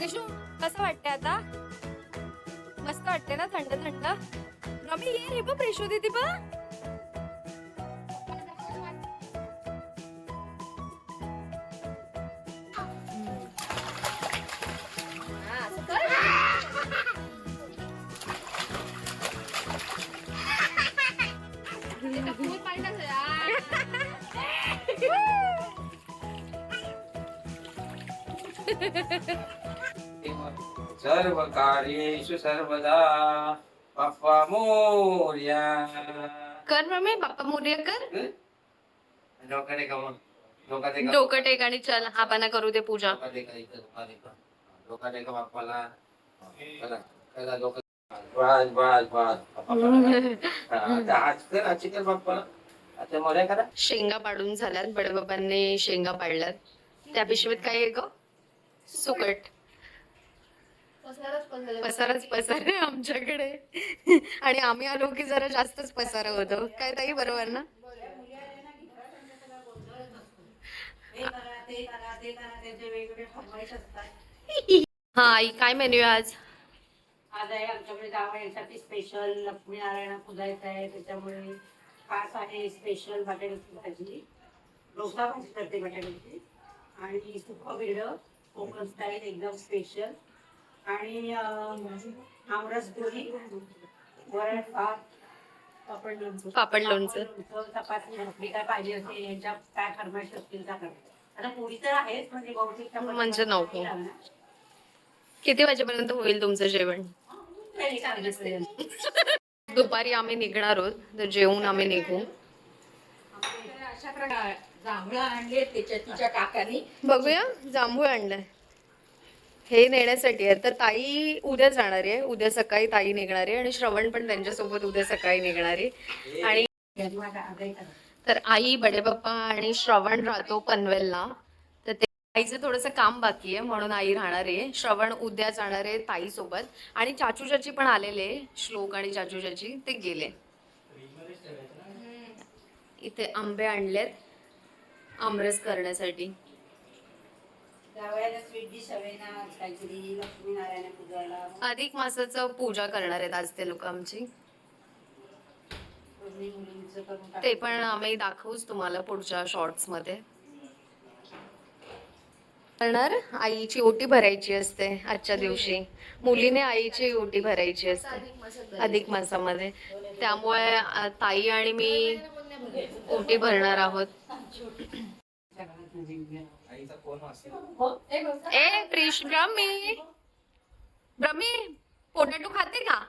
प्रिशू कसं वाटतंय आता? मस्त वाटते ना, थंड थंड. रमी ये रे बघ, प्रिशू दीदी बघ. सर्व कार्येषु सर्वदा बाप्पा मोरया. कर रमी, बाप्पा मोरया कर. डोकं टेका मग. डोकं टेक आणि चल आपण करू दे पूजा. डोकं टेका बाप्पाला. चला चला डोकं. बस बस बस. आज कर बाप्पाला. आता मोरया करा. शेंगा पाडून झाल्यात, बडबाबांनी शेंगा पाडल्यात. त्या पिशवीत काय आहे ग? सुकट. पसारच पसार आहे आमच्याकडे. आणि आम्ही आलो की जरा जास्तच पसारा होतो. काय ताई, बरोबर ना? हा आई, काय मेन्यू आहे आज? आज आहे आमच्याकडे जावयांसाठी स्पेशल लक्ष्मीनारायण पुजायचं आहे, त्याच्यामुळे खास आहे स्पेशल बटाट्याची भाजी, डोसा भाजी करते बटाट्याची, आणि सुकं बिरडं कोकण स्टाईल एकदम स्पेशल, आणि आमरस पोळी, वरण भात, पापड लोणचं, चपाती भाकरी काय पाहिजे असेल, यांच्या काय फरमाईश असतील त्या करतात. आता पोळी तर आहेच, म्हणजे बहुतेक म्हणजे नको. किती वाजेपर्यंत होईल तुमचं जेवण? दुपारी आम्ही निघणार आहोत, तर जेवून आम्ही निघू. जांभळं आणले त्याच्या तिच्या काकानी. बघूया, जांभूळ आणलंय हे नेण्यासाठी आहे. तर ताई उद्या जाणार आहे, उद्या सकाळी ताई निघणार आहे, आणि श्रवण पण त्यांच्यासोबत उद्या सकाळी निघणार आहे. आणि तर आई, बडेबाप्पा आणि श्रवण राहतो पनवेलला. तर ते आईचं थोडंसं काम बाकी आहे म्हणून आई राहणार आहे. श्रवण उद्या जाणार आहे ताई सोबत. आणि चाचूचाची पण आलेले, श्लोक आणि चाचूचाची, ते गेले. इथे आंबे आणलेत आमरस करण्यासाठी. अधिक मासाचं पूजा करणार आहेत आज ते लोक आमची. ते पण आम्ही दाखवूच तुम्हाला पुढच्या शॉर्ट्स मध्ये. करणार, आईची ओटी भरायची असते आजच्या दिवशी. मुलीने आईची ओटी भरायची असते अधिक मासामध्ये. त्यामुळे ताई आणि मी ओटी भरणार आहोत. ए प्रिश, ब्रह्मी ब्रह्मी, पोटॅटो खाते का?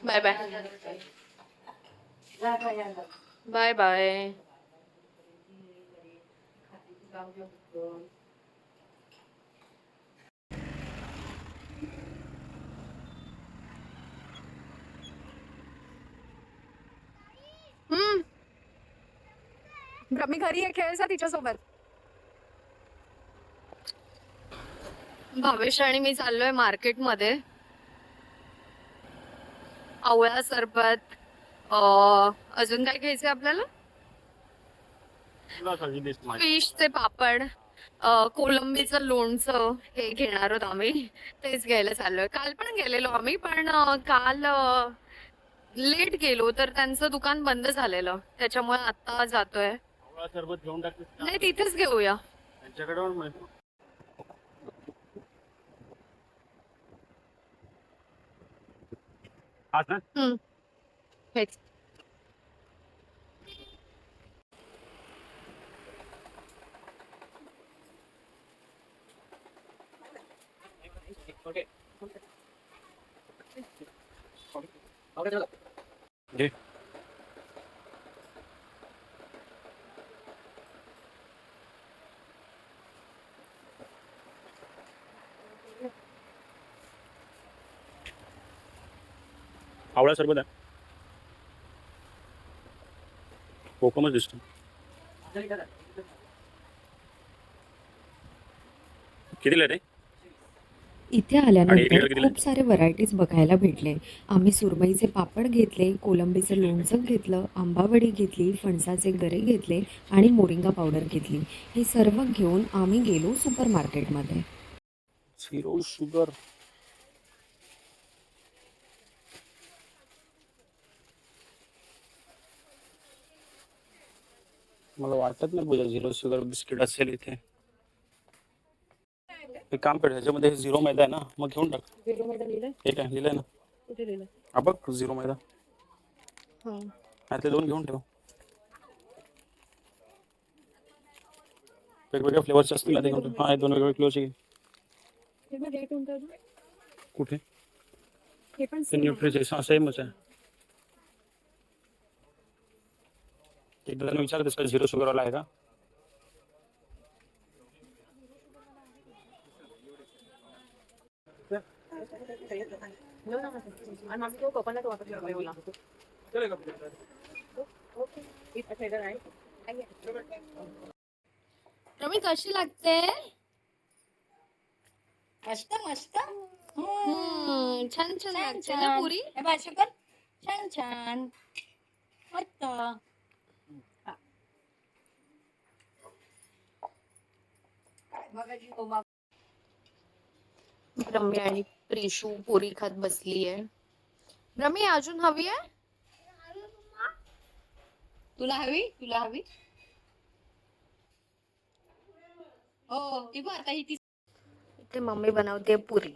Bye bye bye bye. Brahmi घरी आहे, खेळसा तिच्यासोबत. भावेश आणि मी चाललोय मार्केटमध्ये. आवळा सरबत, अजून काय घ्यायचंय आपल्याला? फिशचे पापड, कोलंबीचं लोणचं, हे घेणार आहोत आम्ही. तेच घ्यायला चाललोय. काल पण गेलेलो आम्ही, पण काल लेट गेलो तर त्यांचं दुकान बंद झालेलं, त्याच्यामुळे आता जातोय. सरबत घेऊन टाकते. नाही, तिथेच घेऊया. त्यांच्याकडे हेच. घे. आवळा सरबत आहे. कोकमच दिसतो. कितीला रे? इथे आणि आल्यानंतर इकडे दिलंय. खूप सारे व्हरायटीज बघायला भेटले. आम्ही सुरमईचे पापड घेतले, कोलंबीचं लोणचं घेतलं, आंबावडी घेतली, फणसाचे गरे घेतले आणि मोरिंगा पावडर घेतली. हे सर्व घेऊन आम्ही गेलो सुपर मार्केटमध्ये. 0 शुगर. मला वाटत नाही पूजा 0 शुगर बिस्किट असेल इथे. एक काम कर, ह्याच्यामध्ये 0 मैदा आहे ना, मग घेऊन टाक. हे काय लिहिलंय ना, हा बघ 0 मैदा. ते 2 घेऊन ठेव. वेगवेगळ्या फ्लेवरचे असतील ना, ते घेऊन ठेव. हा, हे 2 वेगवेगळे फ्लेवरचे घे. कुठे ते न्यूट्रिचेस? हा, सेमच आहे. एकदा त्यांना विचारतेस का 0 शुगरवाला आहे का? रमी कशी लागते? मस्त मस्त छान छान लागते ना पुरी. हे बघ, अशी कर. छान छान मस्त. मगाची कोमा रम्या आणि प्रिशू पुरी खात बसली आहे. रमी अजून हवी आहे? तुला हवी? तुला हवी? हो, ती बघ आता ही इथे मम्मी बनवते पुरी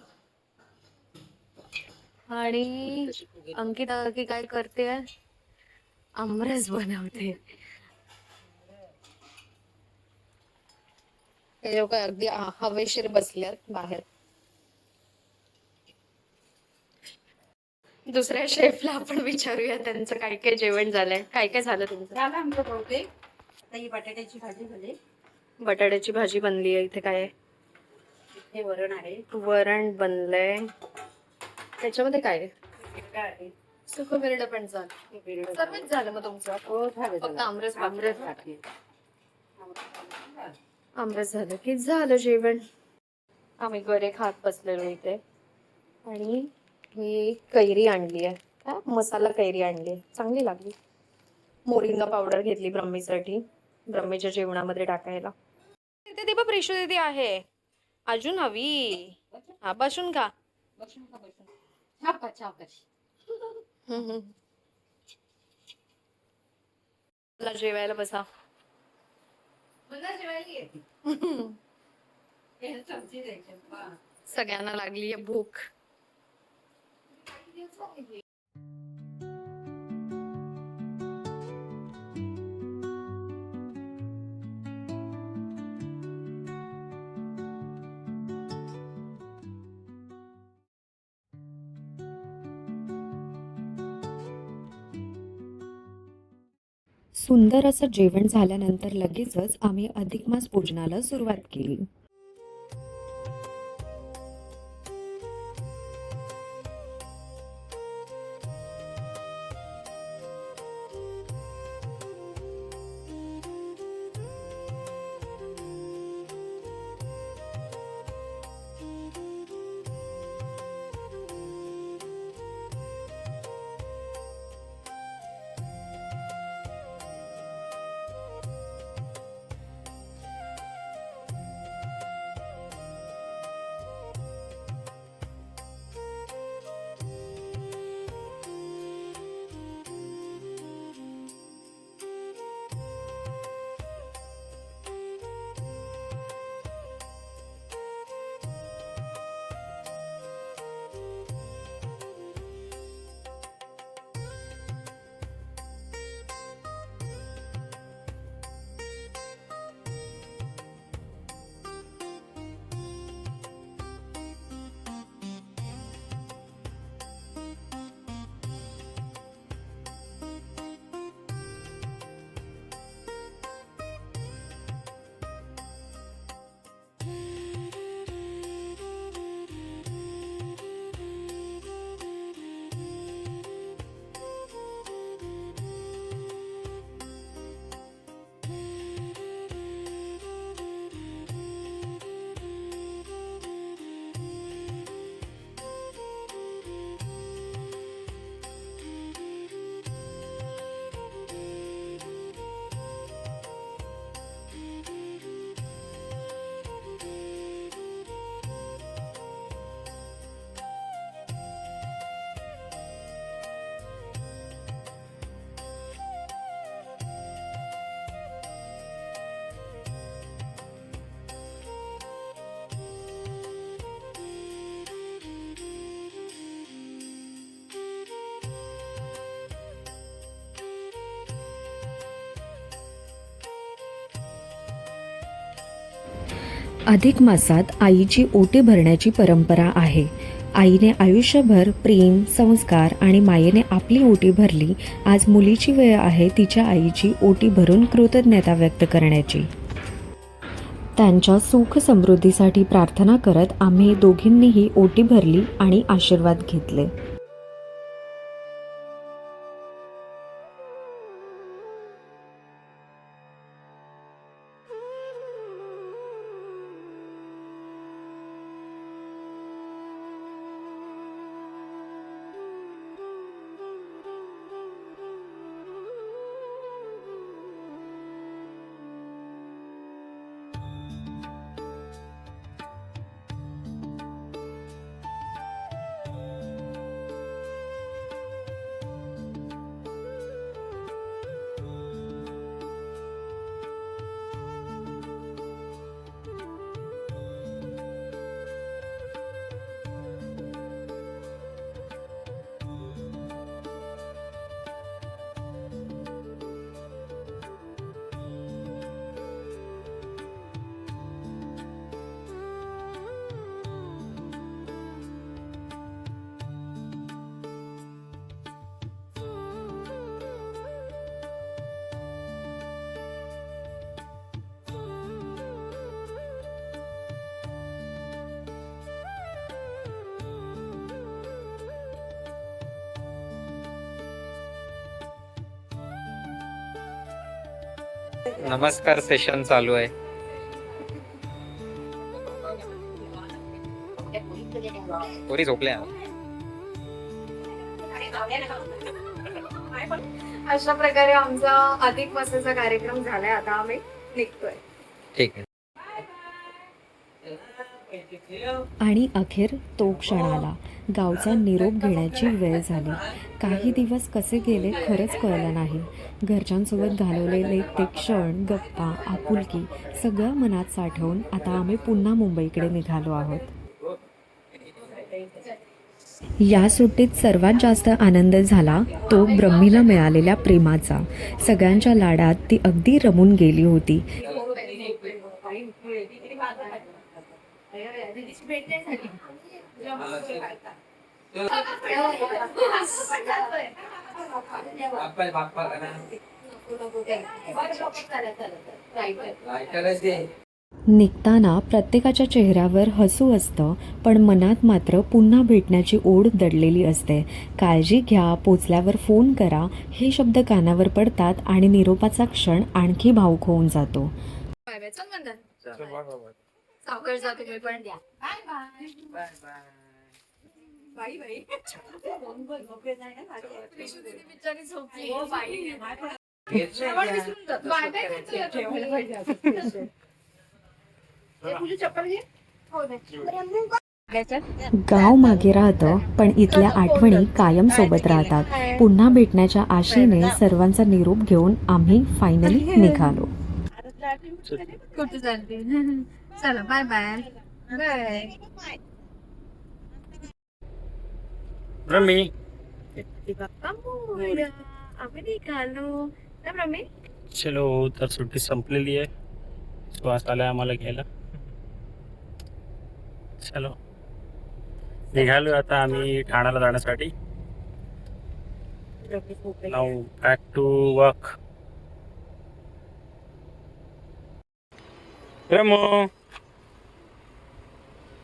आणि अंकिता की काय करते? आमरस बनवते. हे लोक अगदी हवेशीर बसल्यात बाहेर. दुसऱ्या शेफला आपण विचारूया त्यांचं काय काय जेवण झालंय. काय काय झालं तुमचं? झालं आमचं बहुतेक. आता ही बटाट्याची भाजी झाली. बटाट्याची भाजी बनली आहे. इथे काय आहे? हे वरण आहे. वरण बनलंय. त्याच्यामध्ये काय आहे? बिरडा आहे. सुकं बिरडं पण झालं. हे बिरडं सर्वच झालं मग तुमचं? हो, झालं, फक्त झालं. आमरस आमरस बाकी. आमरस झालं की झालं जेवण. आम्ही गरे खात बसलेलो इथे आणि ही कैरी आणली आहे. मसाला कैरी आणली आहे, चांगली लागली. मोरिंगा पावडर घेतली ब्रह्मीसाठी, ब्रह्मीच्या जेवणामध्ये टाकायला. तिथे ती प्रिशू दीदी आहे. अजून हवी? हा, बसून खा. बसून का बसून? छापा छापा. मला जेवायला बसा. मला जेवायला येते. हे चमचे द्यायचे. वा. सगळ्यांना लागली आहे भूक. सुंदर असं जेवण झाल्यानंतर लगेचच आम्ही अधिक मास पूजनाला सुरुवात केली. अधिक मासात आईची ओटी भरण्याची परंपरा आहे. आईने आयुष्यभर प्रेम, संस्कार आणि मायेने आपली ओटी भरली. आज मुलीची वेळ आहे तिच्या आईची ओटी भरून कृतज्ञता व्यक्त करण्याची. त्यांच्या सुख समृद्धीसाठी प्रार्थना करत आम्ही दोघींनीही ओटी भरली आणि आशीर्वाद घेतले. नमस्कार सेशन चालू आहे. पोरी झोपल्या. अशा प्रकारे आमचा अधिक मासाचा कार्यक्रम झालाय. आता आम्ही निघतोय. ठीक आहे. आणि अखेर तो क्षण आला. गावचा निरोप घेण्याची वेळ झाली. काही दिवस कसे गेले खरंच कळलं नाही. घरच्यांसोबत घालवलेले ते क्षण, गप्पा, आपुलकी सगळं मनात साठवून आता आम्ही पुन्हा मुंबईकडे निघालो आहोत. या सुट्टीत सर्वात जास्त आनंद झाला तो ब्रह्मीला मिळालेल्या प्रेमाचा. सगळ्यांच्या लाडात ती अगदी रमून गेली होती. निघताना प्रत्येकाच्या चेहऱ्यावर हसू असतं, पण मनात मात्र पुन्हा भेटण्याची ओढ दडलेली असते. काळजी घ्या, पोचल्यावर फोन करा हे शब्द कानावर पडतात आणि निरोपाचा क्षण आणखी भावुक होऊन जातो. सावकाश जा तुम्ही पण. Bye bye. बिचारी झोपली. गाव मागे राहतं, पण इथल्या आठवणी कायम सोबत राहतात. पुन्हा भेटण्याच्या आशेने सर्वांचा निरोप घेऊन आम्ही फायनली निघालो. कुठे चालते? चला बाय बाय. बाय. रमी आम्ही निघालो ना रमी. चलो, तर सुट्टी संपलेली आहे. श्वास आलाय आम्हाला घ्यायला. चलो निघालो आता आम्ही ठाण्याला जाण्यासाठी. नाव बॅक टू वर्क. रमो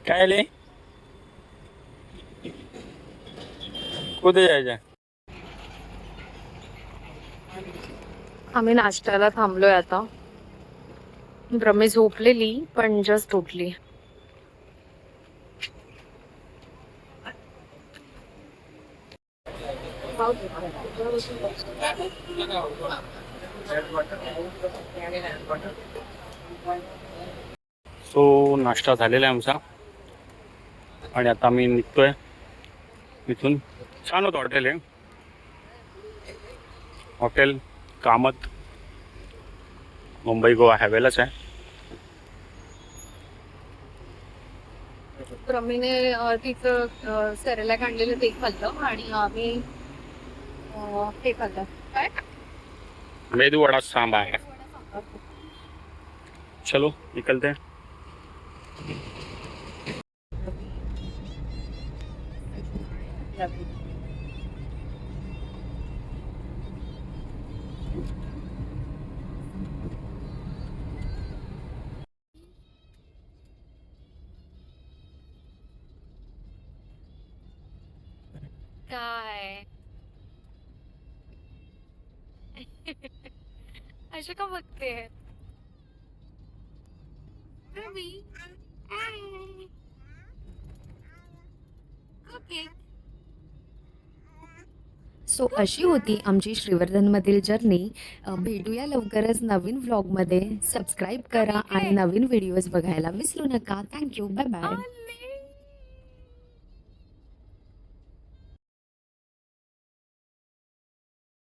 काय आले? कुठे जायचं? आम्ही नाश्त्याला थांबलोय आता. रमी झोपलेली पण जस्ट उठली. सो नाश्ता झालेला आहे आमचा आणि आता आम्ही निघतोय इथून. छान होतं हॉटेल आहे. हॉटेल कामत, मुंबई गोवा हायवेलाच आहे. रमीने तिचं सेरेलॅक आणलेलं ते खाल्लं आणि आम्ही हे खाल्लं. काय? मेदू वडा सांबार. चलो निकलते हैं. नवीन. काय अशा का बघते सो अशी होती आमची श्रीवर्धनमधील जर्नी. भेटूया लवकरच नवीन व्लॉगमध्ये. सबस्क्राईब करा आणि नवीन व्हिडिओज बघायला विसरू नका. थँक्यू. Bye bye.